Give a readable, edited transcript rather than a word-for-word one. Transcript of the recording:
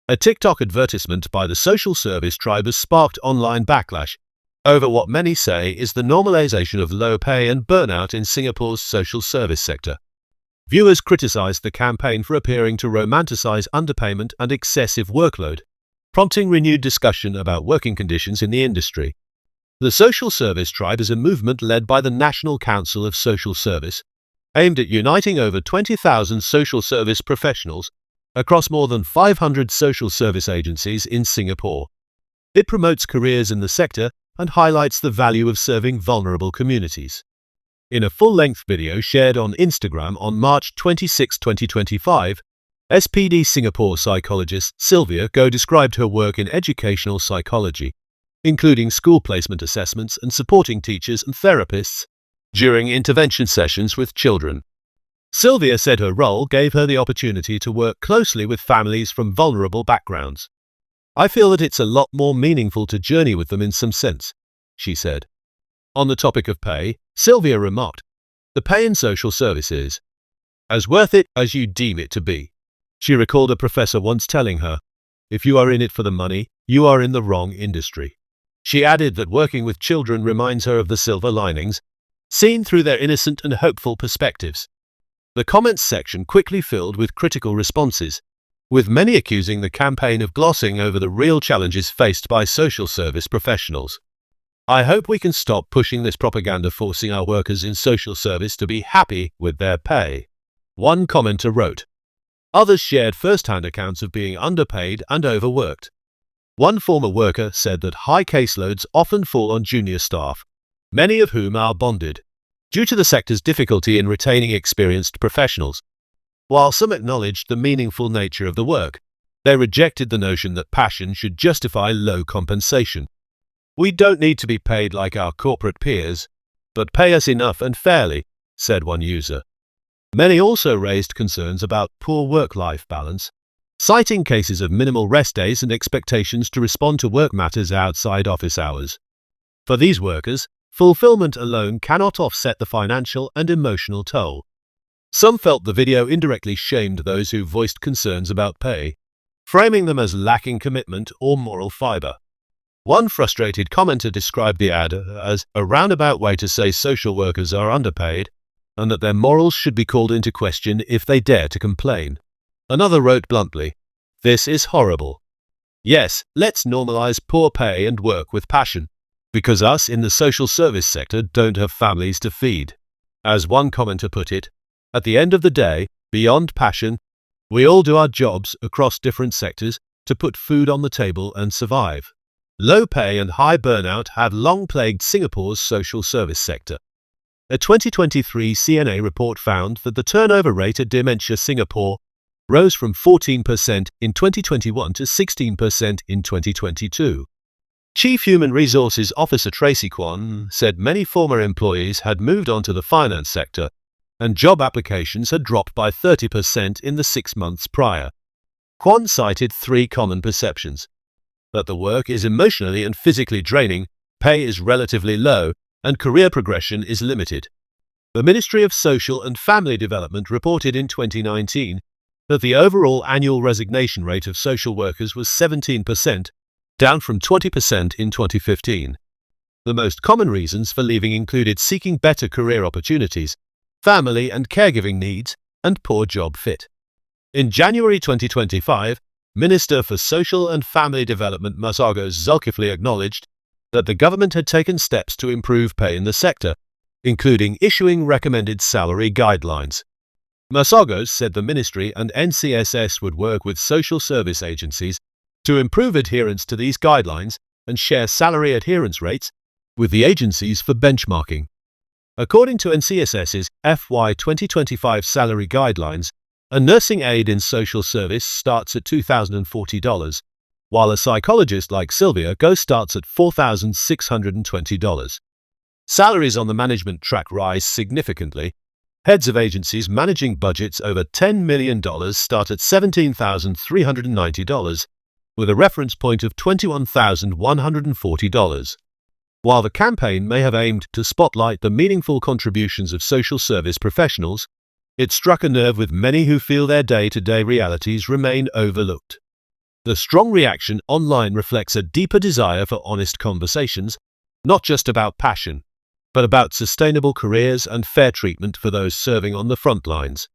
A TikTok advertisement by the social service tribe has sparked online backlash over what many say is the normalization of low pay and burnout in Singapore's social service sector. Viewers criticized the campaign for appearing to romanticize underpayment and excessive workload, prompting renewed discussion about working conditions in the industry. The social service tribe is a movement led by the National Council of Social Service, aimed at uniting over 20,000 social service professionals across more than 500 social service agencies in Singapore. It promotes careers in the sector and highlights the value of serving vulnerable communities. In a full-length video shared on Instagram on March 26, 2025, SPD Singapore psychologist Sylvia Goh described her work in educational psychology, including school placement assessments and supporting teachers and therapists during intervention sessions with children. Sylvia said her role gave her the opportunity to work closely with families from vulnerable backgrounds. "I feel that it's a lot more meaningful to journey with them in some sense," she said. On the topic of pay, Sylvia remarked, "The pay in social service is as worth it as you deem it to be." She recalled a professor once telling her, "If you are in it for the money, you are in the wrong industry." She added that working with children reminds her of the silver linings, seen through their innocent and hopeful perspectives. The comments section quickly filled with critical responses, with many accusing the campaign of glossing over the real challenges faced by social service professionals. "I hope we can stop pushing this propaganda forcing our workers in social service to be happy with their pay," one commenter wrote. Others shared first-hand accounts of being underpaid and overworked. One former worker said that high caseloads often fall on junior staff, many of whom are bonded, due to the sector's difficulty in retaining experienced professionals. While some acknowledged the meaningful nature of the work, they rejected the notion that passion should justify low compensation. "We don't need to be paid like our corporate peers, but pay us enough and fairly," said one user. Many also raised concerns about poor work-life balance, citing cases of minimal rest days and expectations to respond to work matters outside office hours. For these workers, fulfillment alone cannot offset the financial and emotional toll. Some felt the video indirectly shamed those who voiced concerns about pay, framing them as lacking commitment or moral fiber. One frustrated commenter described the ad as a roundabout way to say social workers are underpaid and that their morals should be called into question if they dare to complain. Another wrote bluntly, "This is horrible. Yes, let's normalize poor pay and work with passion, because us in the social service sector don't have families to feed." As one commenter put it, "At the end of the day, beyond passion, we all do our jobs across different sectors to put food on the table and survive." Low pay and high burnout have long plagued Singapore's social service sector. A 2023 CNA report found that the turnover rate at Dementia Singapore rose from 14% in 2021 to 16% in 2022. Chief Human Resources Officer Tracy Kwan said many former employees had moved on to the finance sector, and job applications had dropped by 30% in the 6 months prior. Kwan cited 3 common perceptions: that the work is emotionally and physically draining, pay is relatively low, and career progression is limited. The Ministry of Social and Family Development reported in 2019 that the overall annual resignation rate of social workers was 17%, down from 20% in 2015. The most common reasons for leaving included seeking better career opportunities, family and caregiving needs, and poor job fit. In January 2025, Minister for Social and Family Development Masagos Zulkifli acknowledged that the government had taken steps to improve pay in the sector, including issuing recommended salary guidelines. Masagos said the ministry and NCSS would work with social service agencies to improve adherence to these guidelines and share salary adherence rates with the agencies for benchmarking. According to NCSS's FY 2025 salary guidelines, a nursing aide in social service starts at $2,040, while a psychologist like Sylvia Goh starts at $4,620. Salaries on the management track rise significantly. Heads of agencies managing budgets over $10 million start at $17,390, with a reference point of $21,140. While the campaign may have aimed to spotlight the meaningful contributions of social service professionals, it struck a nerve with many who feel their day-to-day realities remain overlooked. The strong reaction online reflects a deeper desire for honest conversations, not just about passion, but about sustainable careers and fair treatment for those serving on the front lines.